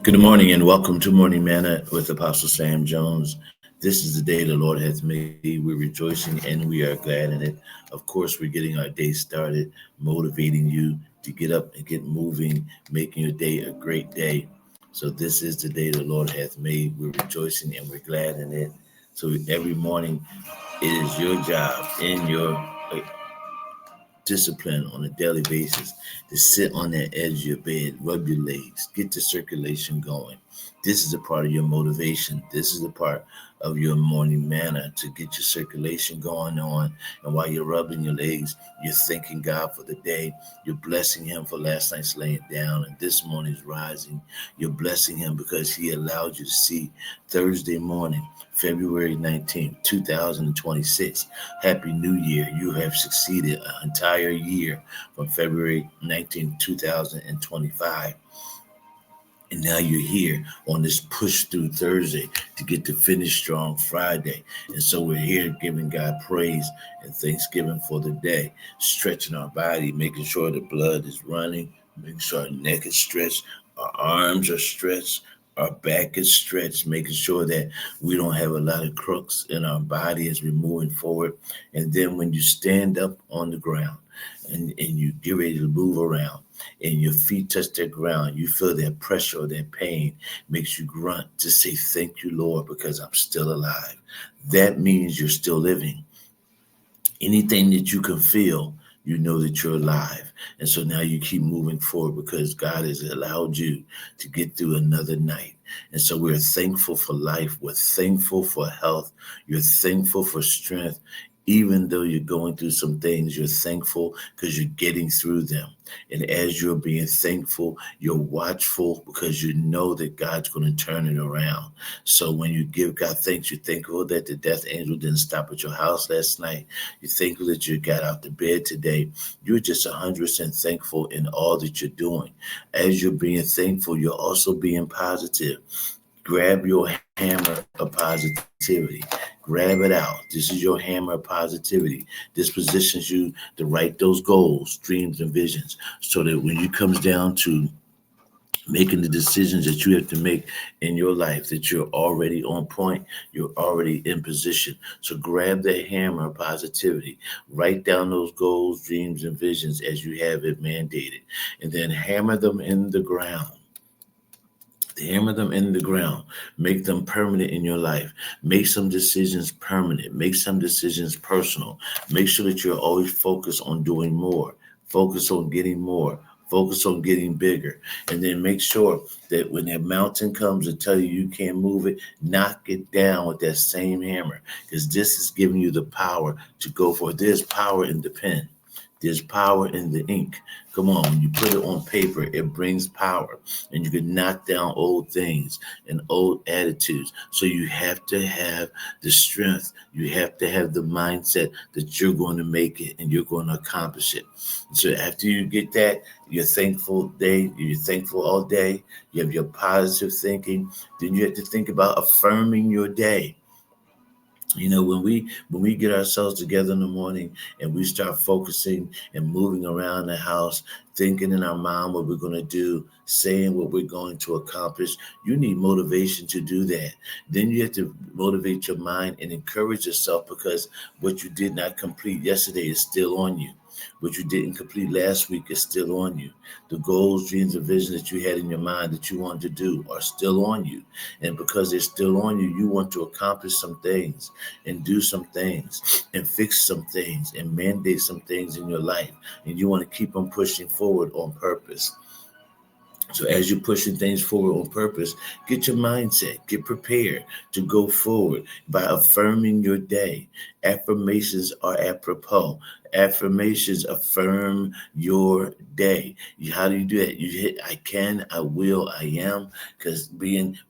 Good morning and welcome to Morning Manna with Apostle Sam Jones. This is the day the Lord hath made. We're rejoicing and we are glad in it. Of course, we're getting our day started, motivating you to get up and get moving, making your day a great day. So this is the day the Lord hath made. We're rejoicing and we're glad in it. So every morning, it is your job in your discipline on a daily basis to sit on that edge of your bed, rub your legs, get the circulation going. This is a part of your motivation. This is a part of your morning manna to get your circulation going on. And while you're rubbing your legs, you're thanking God for the day. You're blessing Him for last night's laying down and this morning's rising. You're blessing Him because He allowed you to see Thursday morning, February 19th, 2026. Happy New Year. You have succeeded an entire year from February 19th, 2025. And now you're here on this push through Thursday to get to finish strong Friday. And so we're here giving God praise and thanksgiving for the day, stretching our body, making sure the blood is running, making sure our neck is stretched, our arms are stretched, our back is stretched, making sure that we don't have a lot of crooks in our body as we're moving forward. And then when you stand up on the ground and you get ready to move around, and your feet touch the ground, you feel that pressure or that pain makes you grunt to say, thank you, Lord, because I'm still alive. That means you're still living. Anything that you can feel, you know that you're alive. And so now you keep moving forward because God has allowed you to get through another night. And so we're thankful for life. We're thankful for health. You're thankful for strength. Even though you're going through some things, you're thankful because you're getting through them. And as you're being thankful, you're watchful because you know that God's going to turn it around. So when you give God thanks, you're thankful that the death angel didn't stop at your house last night. You're thankful that you got out of bed today. You're just 100% thankful in all that you're doing. As you're being thankful, you're also being positive. Grab your hammer of positivity. Grab it out. This is your hammer of positivity. This positions you to write those goals, dreams, and visions so that when it comes down to making the decisions that you have to make in your life, that you're already on point, you're already in position. So grab that hammer of positivity, write down those goals, dreams, and visions as you have it mandated, and then hammer them in the ground. Hammer them in the ground. Make them permanent in your life. Make some decisions permanent. Make some decisions personal. Make sure that you're always focused on doing more. Focus on getting more. Focus on getting bigger. And then make sure that when that mountain comes and tell you can't move it, knock it down with that same hammer. Because this is giving you the power to go for it. There's power in the pen. There's power in the ink. Come on, when you put it on paper, it brings power, and you can knock down old things and old attitudes. So you have to have the strength. You have to have the mindset that you're going to make it and you're going to accomplish it. So after you get that, you're thankful all day, you have your positive thinking, then you have to think about affirming your day. When we get ourselves together in the morning and we start focusing and moving around the house, thinking in our mind what we're going to do, saying what we're going to accomplish, you need motivation to do that. Then you have to motivate your mind and encourage yourself, because what you did not complete yesterday is still on you. What you didn't complete last week is still on you. The goals, dreams, and visions that you had in your mind that you wanted to do are still on you. And because they're still on you, you want to accomplish some things and do some things and fix some things and mandate some things in your life. And you want to keep on pushing forward on purpose. So as you're pushing things forward on purpose, get your mindset, get prepared to go forward by affirming your day. Affirmations are apropos. Affirmations affirm your day. How do you do that? You hit I can, I will, I am, because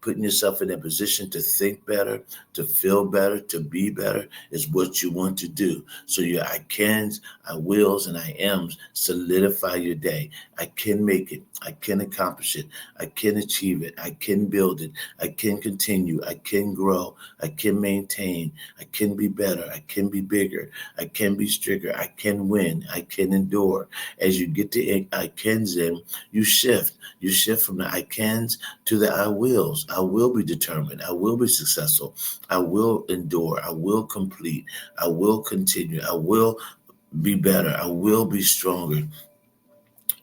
putting yourself in a position to think better, to feel better, to be better is what you want to do. So your I cans, I wills, and I ams solidify your day. I can make it. I can accomplish it. I can achieve it. I can build it. I can continue. I can grow. I can maintain. I can be better. I can be bigger. I can be stricter. I can win. I can endure. As you get the I cans in, you shift. You shift from the I cans to the I wills. I will be determined. I will be successful. I will endure. I will complete. I will continue. I will be better. I will be stronger.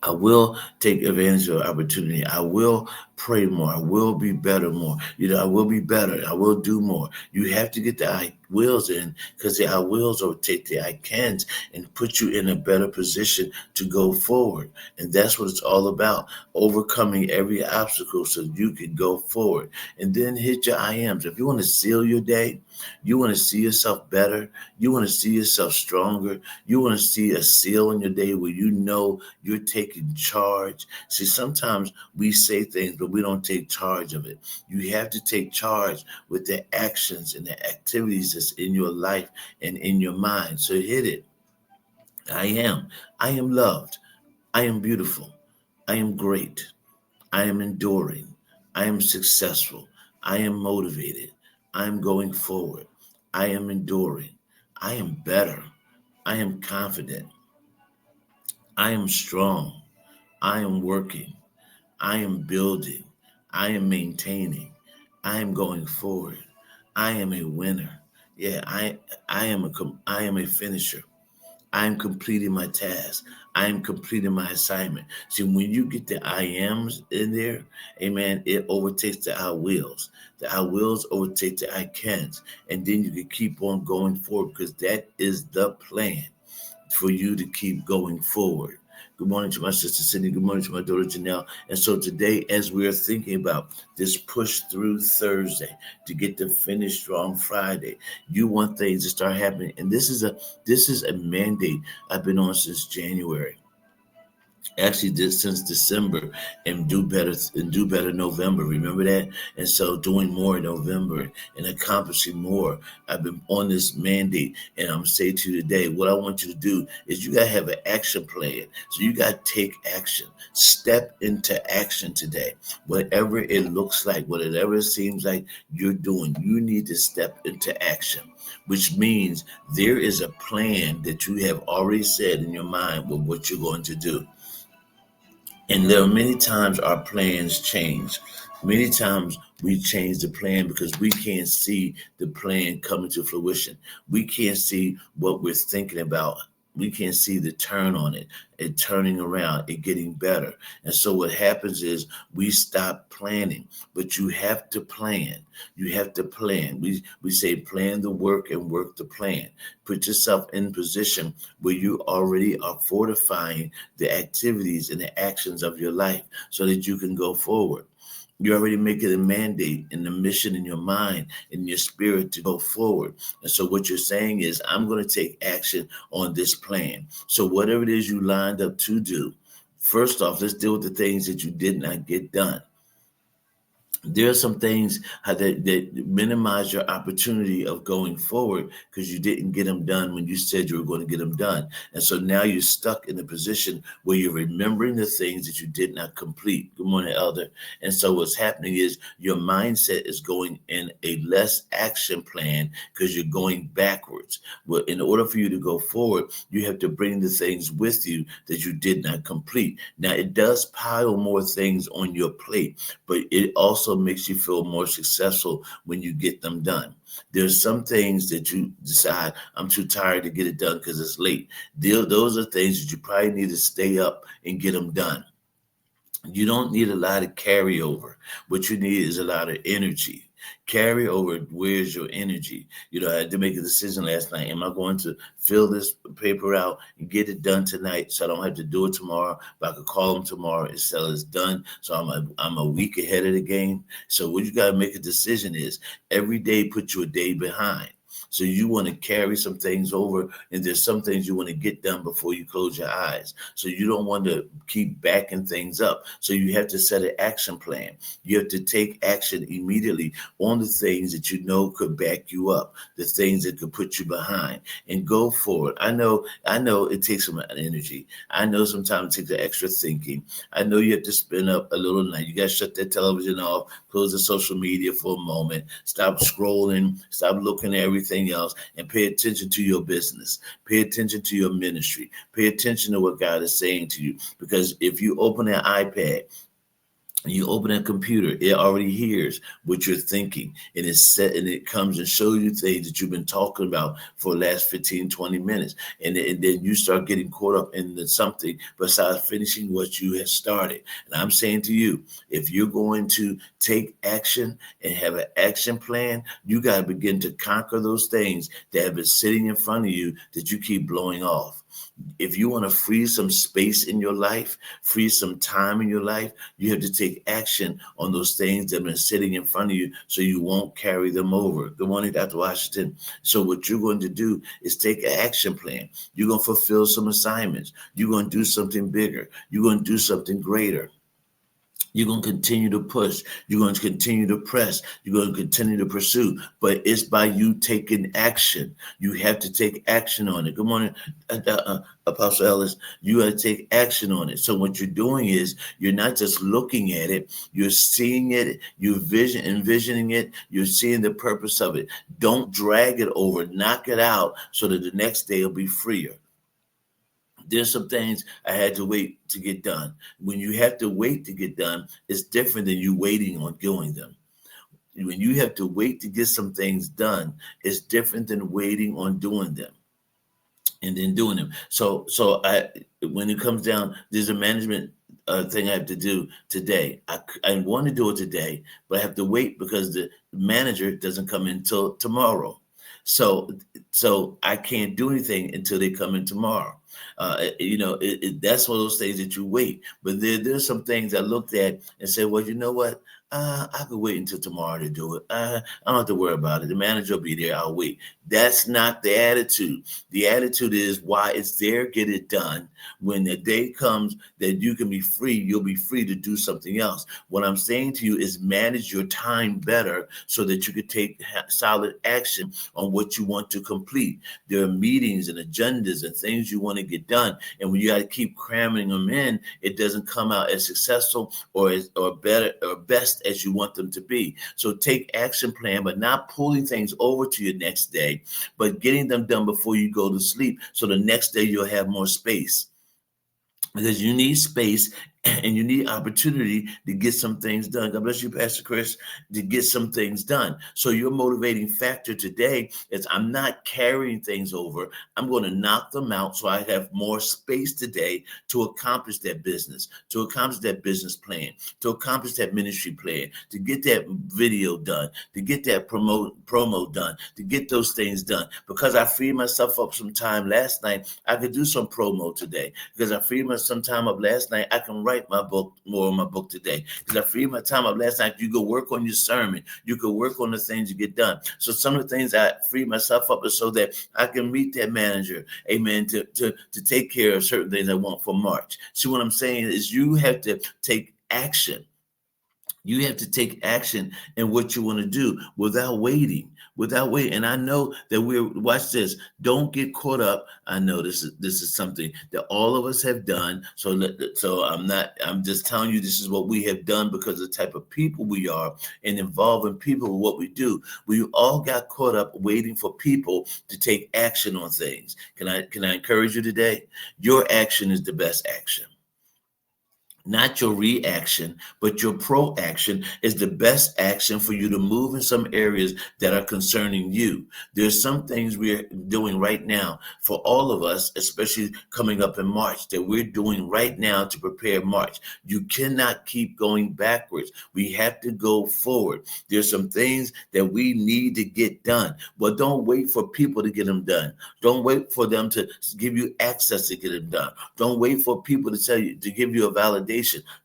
I will take advantage of opportunity. I will pray more. I will be better more. I will be better. I will do more. You have to get the I wills in, because the I wills will take the I cans and put you in a better position to go forward. And that's what it's all about, overcoming every obstacle so you can go forward. And then hit your I ams. If you want to seal your day, you want to see yourself better, you want to see yourself stronger, you want to see a seal in your day where you know you're taking charge. See, sometimes we say things, but we don't take charge of it. You have to take charge with the actions and the activities that's in your life and in your mind. So hit it. I am. I am loved. I am beautiful. I am great. I am enduring. I am successful. I am motivated. I am going forward. I am enduring. I am better. I am confident. I am strong. I am working. I am building. I am maintaining. I am going forward. I am a winner. Yeah, I am a finisher. I am completing my task. I am completing my assignment. See, when you get the I ams in there, amen, it overtakes the I wills. The I wills overtake the I cans. And then you can keep on going forward, because that is the plan for you to keep going forward. Good morning to my sister Cindy. Good morning to my daughter Janelle. And so today, as we are thinking about this push through Thursday to get to finish strong Friday, you want things to start happening. And this is a mandate I've been on since January. Actually did since December, and do better November. Remember that? And so doing more in November and accomplishing more. I've been on this mandate, and I'm saying to you today, what I want you to do is you gotta have an action plan. So you gotta take action. Step into action today. Whatever it looks like, whatever it seems like you're doing, you need to step into action, which means there is a plan that you have already said in your mind with what you're going to do. And there are many times our plans change. Many times we change the plan because we can't see the plan coming to fruition. We can't see what we're thinking about. We can't see the turn on it turning around, it getting better. And so what happens is we stop planning. But you have to plan. You have to plan. We say plan the work and work the plan. Put yourself in position where you already are fortifying the activities and the actions of your life so that you can go forward. You're already making a mandate and a mission in your mind, in your spirit to go forward. And so what you're saying is, I'm going to take action on this plan. So whatever it is you lined up to do, first off, let's deal with the things that you did not get done. There are some things that minimize your opportunity of going forward because you didn't get them done when you said you were going to get them done. And so now you're stuck in a position where you're remembering the things that you did not complete. Good morning, Elder. And so what's happening is your mindset is going in a less action plan because you're going backwards. Well, in order for you to go forward, you have to bring the things with you that you did not complete. Now, it does pile more things on your plate, but it also makes you feel more successful when you get them done. There's some things that you decide, I'm too tired to get it done because it's late. Those are things that you probably need to stay up and get them done. You don't need a lot of carryover. What you need is a lot of energy. Carry over, where's your energy? I had to make a decision last night. Am I going to fill this paper out and get it done tonight so I don't have to do it tomorrow, but I could call them tomorrow and say it's done? So I'm a week ahead of the game. So what you got to make a decision is every day put you a day behind. So you want to carry some things over, and there's some things you want to get done before you close your eyes. So you don't want to keep backing things up. So you have to set an action plan. You have to take action immediately on the things that you know could back you up, the things that could put you behind, and go forward. I know it takes some energy. I know sometimes it takes the extra thinking. I know you have to spend up a little night. You got to shut that television off, close the social media for a moment, stop scrolling, stop looking at everything else, and pay attention to your business. Pay attention to your ministry. Pay attention to what God is saying to you. Because if you open an iPad, you open a computer, it already hears what you're thinking, and it's set, and it comes and shows you things that you've been talking about for the last 15, 20 minutes. And then you start getting caught up in something besides finishing what you have started. And I'm saying to you, if you're going to take action and have an action plan, you got to begin to conquer those things that have been sitting in front of you that you keep blowing off. If you want to free some space in your life, free some time in your life, you have to take action on those things that have been sitting in front of you so you won't carry them over. Good morning, Dr. Washington. So what you're going to do is take an action plan. You're going to fulfill some assignments. You're going to do something bigger. You're going to do something greater. You're going to continue to push. You're going to continue to press. You're going to continue to pursue. But it's by you taking action. You have to take action on it. Good morning, Apostle Ellis. You got to take action on it. So what you're doing is you're not just looking at it. You're seeing it. You're envisioning it. You're seeing the purpose of it. Don't drag it over. Knock it out so that the next day will be freer. There's some things I had to wait to get done. When you have to wait to get done, it's different than you waiting on doing them. When you have to wait to get some things done, it's different than waiting on doing them and then doing them. So when it comes down, there's a management thing I have to do today. I want to do it today, but I have to wait because the manager doesn't come in until tomorrow. So I can't do anything until they come in tomorrow. That's one of those things that you wait. But there's some things I looked at and said, well, you know what? I could wait until tomorrow to do it. I don't have to worry about it. The manager will be there. I'll wait. That's not the attitude. The attitude is, why it's there, get it done. When the day comes that you can be free, you'll be free to do something else. What I'm saying to you is manage your time better so that you can take solid action on what you want to complete. There are meetings and agendas and things you want to get done. And when you got to keep cramming them in, it doesn't come out as successful or better or best as you want them to be. So take action plan, but not pulling things over to your next day, but getting them done before you go to sleep. So the next day you'll have more space. Because you need space and you need opportunity to get some things done. God bless you, Pastor Chris, to get some things done. So your motivating factor today is, I'm not carrying things over. I'm going to knock them out so I have more space today to accomplish that business, to accomplish that business plan, to accomplish that ministry plan, to get that video done, to get that promo done, to get those things done. Because I freed myself up some time last night, I could do some promo today. Because I freed myself some time up last night, I can write write my book, more of my book today, because I freed my time up last night. You go work on your sermon. You could work on the things you get done. So some of the things I freed myself up is so that I can meet that manager, amen, to take care of certain things I want for March. See, what I'm saying is you have to take action. You have to take action in what you want to do without waiting, without waiting. And I know that watch this. Don't get caught up. I know this is something that all of us have done. So I'm just telling you this is what we have done because of the type of people we are and involving people with what we do. We all got caught up waiting for people to take action on things. Can I encourage you today? Your action is the best action. Not your reaction, but your proaction is the best action for you to move in some areas that are concerning you. There's some things we're doing right now for all of us, especially coming up in March, that we're doing right now to prepare March. You cannot keep going backwards. We have to go forward. There's some things that we need to get done, but don't wait for people to get them done. Don't wait for them to give you access to get them done. Don't wait for people to tell you, to give you a validation.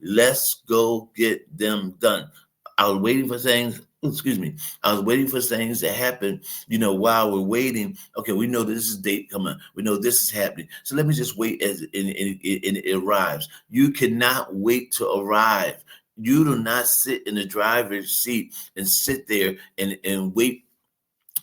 Let's go get them done. I was waiting for things. Excuse me. I was waiting for things to happen. While we're waiting. Okay, we know this is date coming. We know this is happening. So let me just wait as it arrives. You cannot wait to arrive. You do not sit in the driver's seat and sit there and wait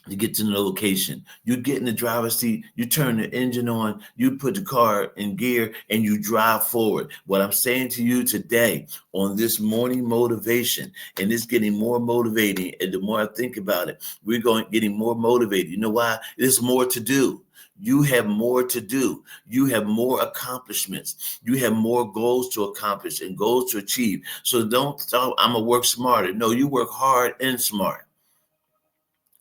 to get to the location. You get in the driver's seat, you turn the engine on, you put the car in gear, and you drive forward. What I'm saying to you today on this morning motivation, and it's getting more motivating, and the more I think about it, we're getting more motivated. You know why? There's more to do. You have more to do. You have more accomplishments. You have more goals to accomplish and goals to achieve. So don't thought I'm going to work smarter. No, you work hard and smart.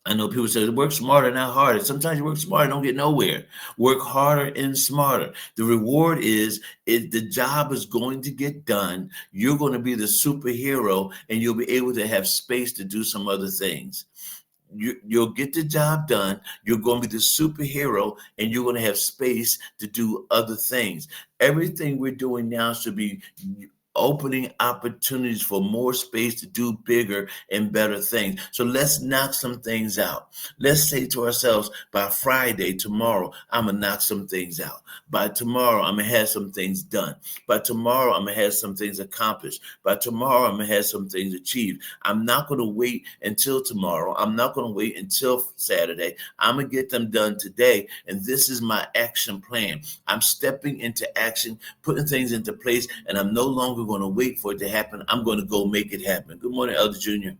I know people say work smarter, not harder. Sometimes you work smarter, don't get nowhere. Work harder and smarter. The reward is the job is going to get done. You're going to be the superhero, and you'll be able to have space to do some other things. You'll get the job done. You're going to be the superhero, and you're going to have space to do other things. Everything we're doing now should be opening opportunities for more space to do bigger and better things. So let's knock some things out. Let's say to ourselves, by Friday, tomorrow, I'm going to knock some things out. By tomorrow, I'm going to have some things done. By tomorrow, I'm going to have some things accomplished. By tomorrow, I'm going to have some things achieved. I'm not going to wait until tomorrow. I'm not going to wait until Saturday. I'm going to get them done today. And this is my action plan. I'm stepping into action, putting things into place, and I'm no longer going to wait for it to happen. I'm going to go make it happen. Good morning, Elder Junior.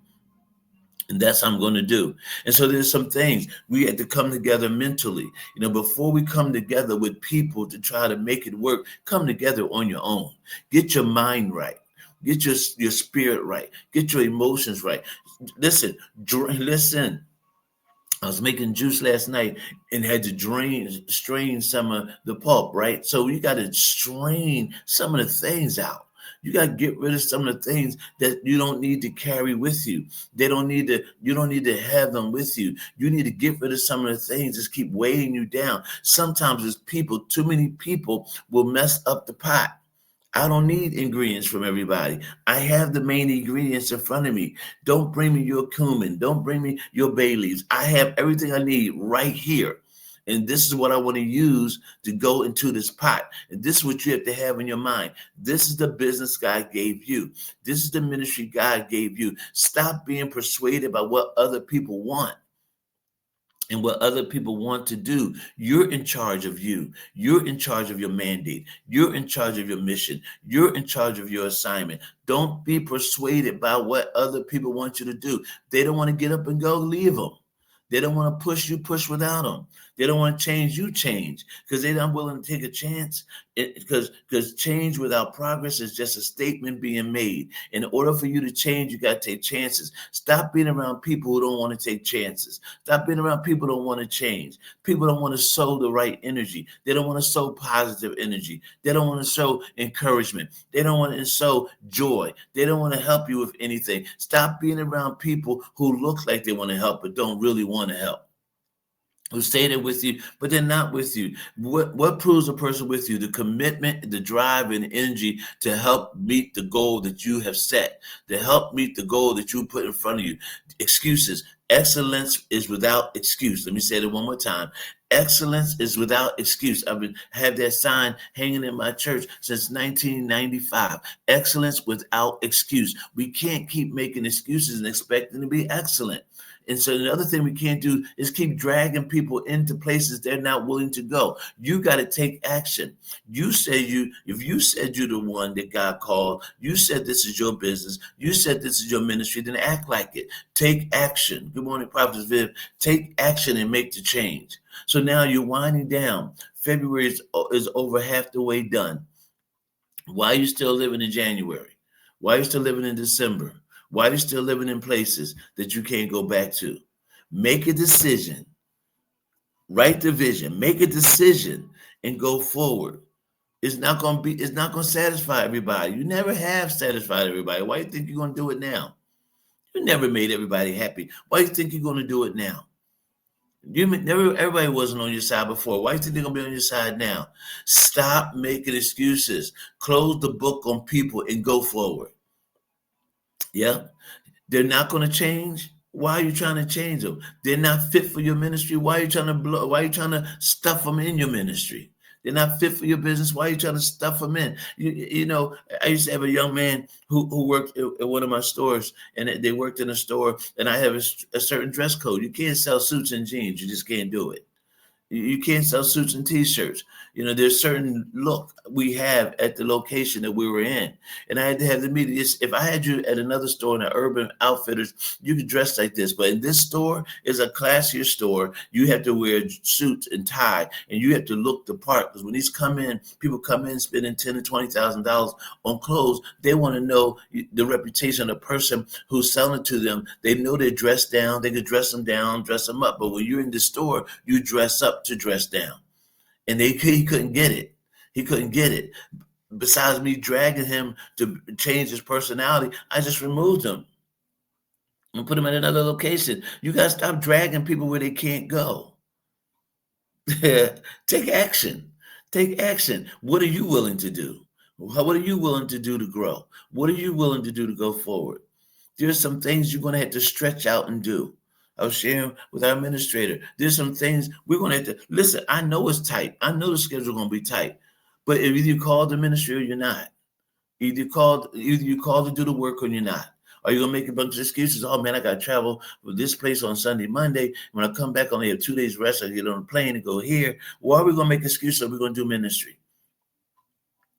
And that's what I'm going to do. And so there's some things we had to come together mentally. Before we come together with people to try to make it work, come together on your own. Get your mind right. Get your spirit right. Get your emotions right. Listen. I was making juice last night and had to strain some of the pulp, right? So you got to strain some of the things out. You got to get rid of some of the things that you don't need to carry with you. You don't need to have them with you. You need to get rid of some of the things that keep weighing you down. Sometimes too many people will mess up the pot. I don't need ingredients from everybody. I have the main ingredients in front of me. Don't bring me your cumin. Don't bring me your bay leaves. I have everything I need right here. And this is what I want to use to go into this pot. And this is what you have to have in your mind. This is the business God gave you. This is the ministry God gave you. Stop being persuaded by what other people want and what other people want to do. You're in charge of you. You're in charge of your mandate. You're in charge of your mission. You're in charge of your assignment. Don't be persuaded by what other people want you to do. They don't want to get up and go, leave them. They don't want to push you, push without them. They don't want to change, you change, because they're not willing to take a chance. Because change without progress is just a statement being made. In order for you to change, you got to take chances. Stop being around people who don't want to take chances. Stop being around people who don't want to change. People don't want to sow the right energy. They don't want to sow positive energy. They don't want to sow encouragement. They don't want to sow joy. They don't want to help you with anything. Stop being around people who look like they want to help but don't really want to help. who say they're with you, but they're not with you. What proves a person with you? The commitment, the drive, and energy to help meet the goal that you have set, to help meet the goal that you put in front of you. Excuses. Excellence is without excuse. Let me say it one more time. Excellence is without excuse. I've been have that sign hanging in my church since 1995. Excellence without excuse. We can't keep making excuses and expecting to be excellent. And so the other thing we can't do is keep dragging people into places they're not willing to go. You got to take action. If you said you're the one that God called, you said this is your business, you said this is your ministry, then act like it. Take action. Good morning, Prophet Viv. Take action and make the change. So now you're winding down. February is over half the way done. Why are you still living in January? Why are you still living in December? Why are you still living in places that you can't go back to? Make a decision. Write the vision. Make a decision and go forward. It's not gonna satisfy everybody. You never have satisfied everybody. Why do you think you're gonna do it now? You never made everybody happy. Why do you think you're gonna do it now? You never everybody wasn't on your side before. Why do you think they're gonna be on your side now? Stop making excuses. Close the book on people and go forward. Yeah. They're not going to change. Why are you trying to change them? They're not fit for your ministry. Why are you trying to blow? Why are you trying to stuff them in your ministry? They're not fit for your business. Why are you trying to stuff them in? You know, I used to have a young man who worked at one of my stores, and they worked in a store, and I have a certain dress code. You can't sell suits and jeans. You just can't do it. You can't sell suits and t-shirts. You know, there's certain look we have at the location that we were in. And I had to have the meeting. If I had you at another store in an Urban Outfitters, you could dress like this. But in this store is a classier store. You have to wear suits and tie, and you have to look the part. Because when people come in spending $10,000 to $20,000 on clothes, they want to know the reputation of the person who's selling it to them. They know they're dressed down. They could dress them down, dress them up. But when you're in the store, you dress up to dress down. And he couldn't get it. He couldn't get it. Besides me dragging him to change his personality, I just removed him and put him at another location. You got to stop dragging people where they can't go. Take action. Take action. What are you willing to do? What are you willing to do to grow? What are you willing to do to go forward? There's some things you're going to have to stretch out and do. I was sharing with our administrator. There's some things we're going to have to listen. I know it's tight. I know the schedule is going to be tight. But if you call the ministry or you're not, either you call to do the work or you're not. Are you gonna make a bunch of excuses? Oh man, I gotta travel with this place on Sunday, Monday. When I come back, I only have 2 days rest. I get on a plane and go here. Why are we gonna make excuses? Are we gonna do ministry?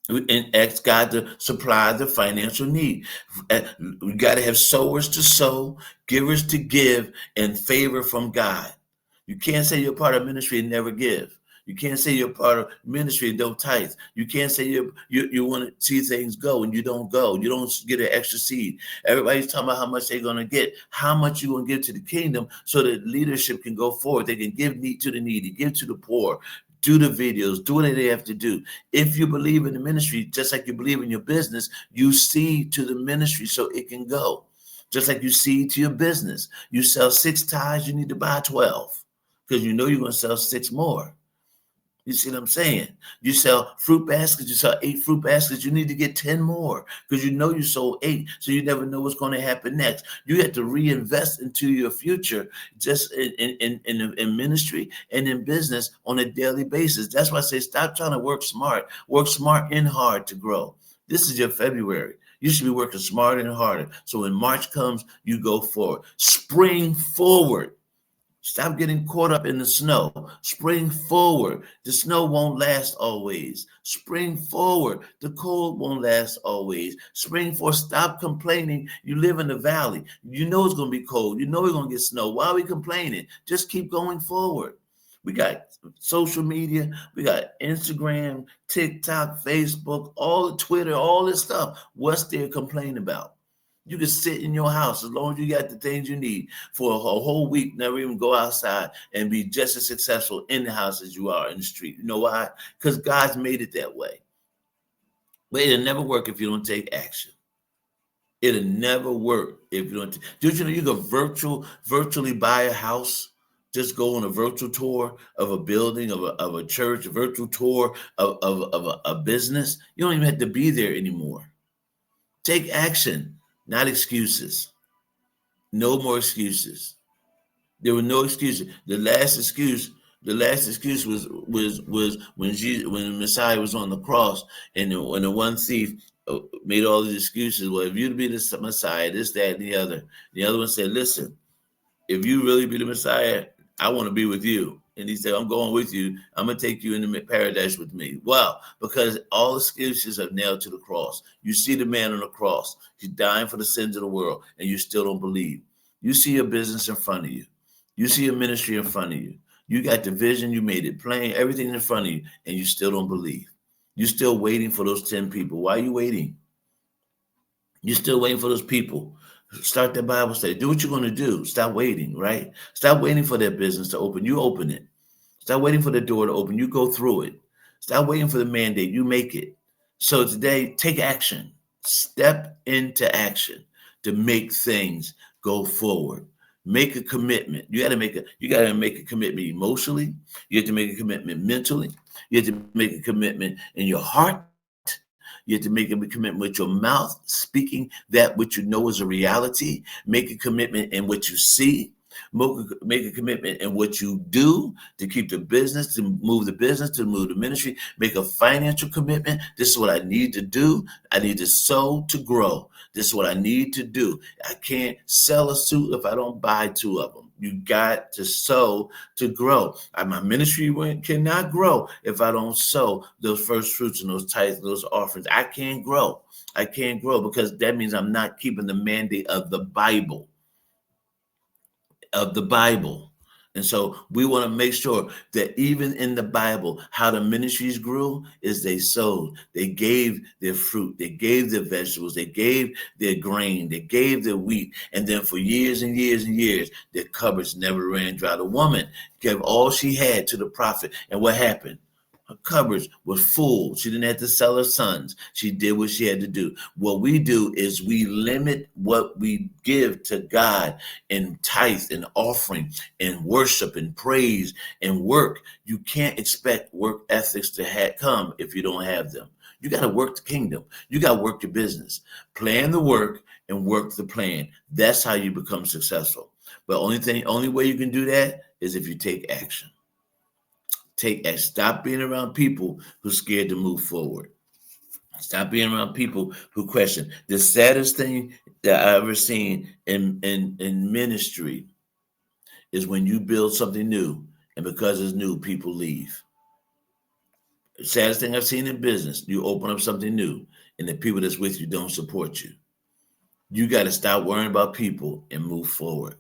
And ask God to supply the financial need. We got to have sowers to sow, givers to give, and favor from God. You can't say you're part of ministry and never give. You can't say you're part of ministry and don't tithe. You can't say you want to see things go and you don't go. You don't get an extra seed. Everybody's talking about how much they're going to get. How much you going to give to the kingdom so that leadership can go forward. They can give to the needy, give to the poor, do the videos, do what they have to do. If you believe in the ministry, just like you believe in your business, you see to the ministry so it can go. Just like you see to your business. You sell 6 ties, you need to buy 12 because you know you're going to sell 6 more. You see what I'm saying? You sell fruit baskets, you sell 8 fruit baskets, you need to get 10 more because you know you sold 8, so you never know what's going to happen next. You have to reinvest into your future just in ministry and in business on a daily basis. That's why I say stop trying to work smart and hard to grow. This is your February. You should be working smarter and harder. So when March comes, you go forward. Spring forward. Stop getting caught up in the snow. Spring forward. The snow won't last always. Spring forward. The cold won't last always. Spring forward. Stop complaining. You live in the valley. You know it's going to be cold. You know we're going to get snow. Why are we complaining? Just keep going forward. We got social media. We got Instagram, TikTok, Facebook, all the Twitter, all this stuff. What's there to complain about? You can sit in your house as long as you got the things you need for a whole week, never even go outside and be just as successful in the house as you are in the street. You know why? Because God's made it that way. But it'll never work if you don't take action. It'll never work if you don't. Don't you know you can virtually buy a house just go on a virtual tour of a building, of a church, a virtual tour of a business. You don't even have to be there anymore. Take action, not excuses. No more excuses. There were no excuses. The last excuse was when the Messiah was on the cross, and when the one thief made all these excuses. Well, if you to be the Messiah, this, that, and the other. The other one said, "Listen, if you really be the Messiah, I want to be with you." And he said, "I'm going with you. I'm going to take you into paradise with me." Wow, because all excuses are nailed to the cross. You see the man on the cross. He's dying for the sins of the world, and you still don't believe. You see your business in front of you. You see your ministry in front of you. You got the vision. You made it plain. Everything in front of you, and you still don't believe. You're still waiting for those 10 people. Why are you waiting? You're still waiting for those people. Start that Bible study. Do what you're going to do. Stop waiting, right? Stop waiting for that business to open. You open it. Stop waiting for the door to open. You go through it. Stop waiting for the mandate. You make it. So today, take action. Step into action to make things go forward. Make a commitment. You got to make a commitment emotionally. You have to make a commitment mentally. You have to make a commitment in your heart. You have to make a commitment with your mouth, speaking that which you know is a reality. Make a commitment in what you see. Make a commitment in what you do to keep the business, to move the ministry. Make a financial commitment. This is what I need to do. I need to sow to grow. This is what I need to do. I can't sell a suit if I don't buy two of them. You got to sow to grow. My ministry cannot grow if I don't sow those first fruits and those tithes, those offerings. I can't grow. I can't grow because that means I'm not keeping the mandate of the Bible. And so we want to make sure that even in the Bible, how the ministries grew is they sowed, they gave their fruit, they gave their vegetables, they gave their grain, they gave their wheat. And then for years and years and years, their cupboards never ran dry. The woman gave all she had to the prophet. And what happened? Her cupboards were full. She didn't have to sell her sons. She did what she had to do. What we do is we limit what we give to God in tithe and offering and worship and praise and work. You can't expect work ethics to come if you don't have them. You got to work the kingdom. You got to work your business. Plan the work and work the plan. That's how you become successful. But only way you can do that is if you take action. Stop being around people who are scared to move forward. Stop being around people who question. The saddest thing that I've ever seen in ministry is when you build something new, and because it's new, people leave. The saddest thing I've seen in business, you open up something new, and the people that's with you don't support you. You got to stop worrying about people and move forward.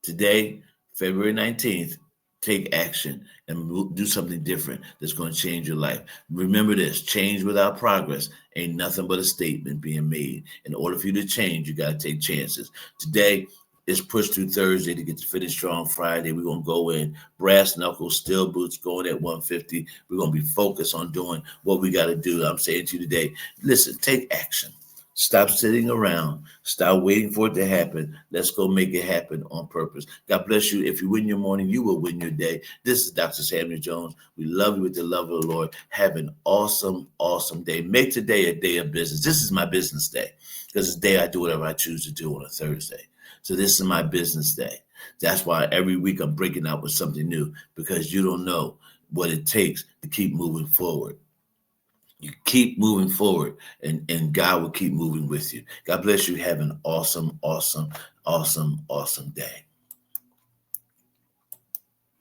Today, February 19th, take action and do something different that's going to change your life. Remember this: change without progress ain't nothing but a statement being made. In order for you to change, you got to take chances. Today is push through Thursday to get to finish strong Friday. We're going to go in brass knuckles, steel boots, going at 150. We're going to be focused on doing what we got to do. I'm saying to you today, listen, take action. Stop sitting around. Stop waiting for it to happen. Let's go make it happen on purpose. God bless you. If you win your morning, you will win your day. This is Dr. Samuel Jones. We love you with the love of the Lord. Have an awesome, awesome day. Make today a day of business. This is my business day because it's the day I do whatever I choose to do on a Thursday. So this is my business day. That's why every week I'm breaking out with something new, because you don't know what it takes to keep moving forward. You keep moving forward, and God will keep moving with you. God bless you. Have an awesome, awesome, awesome, awesome day.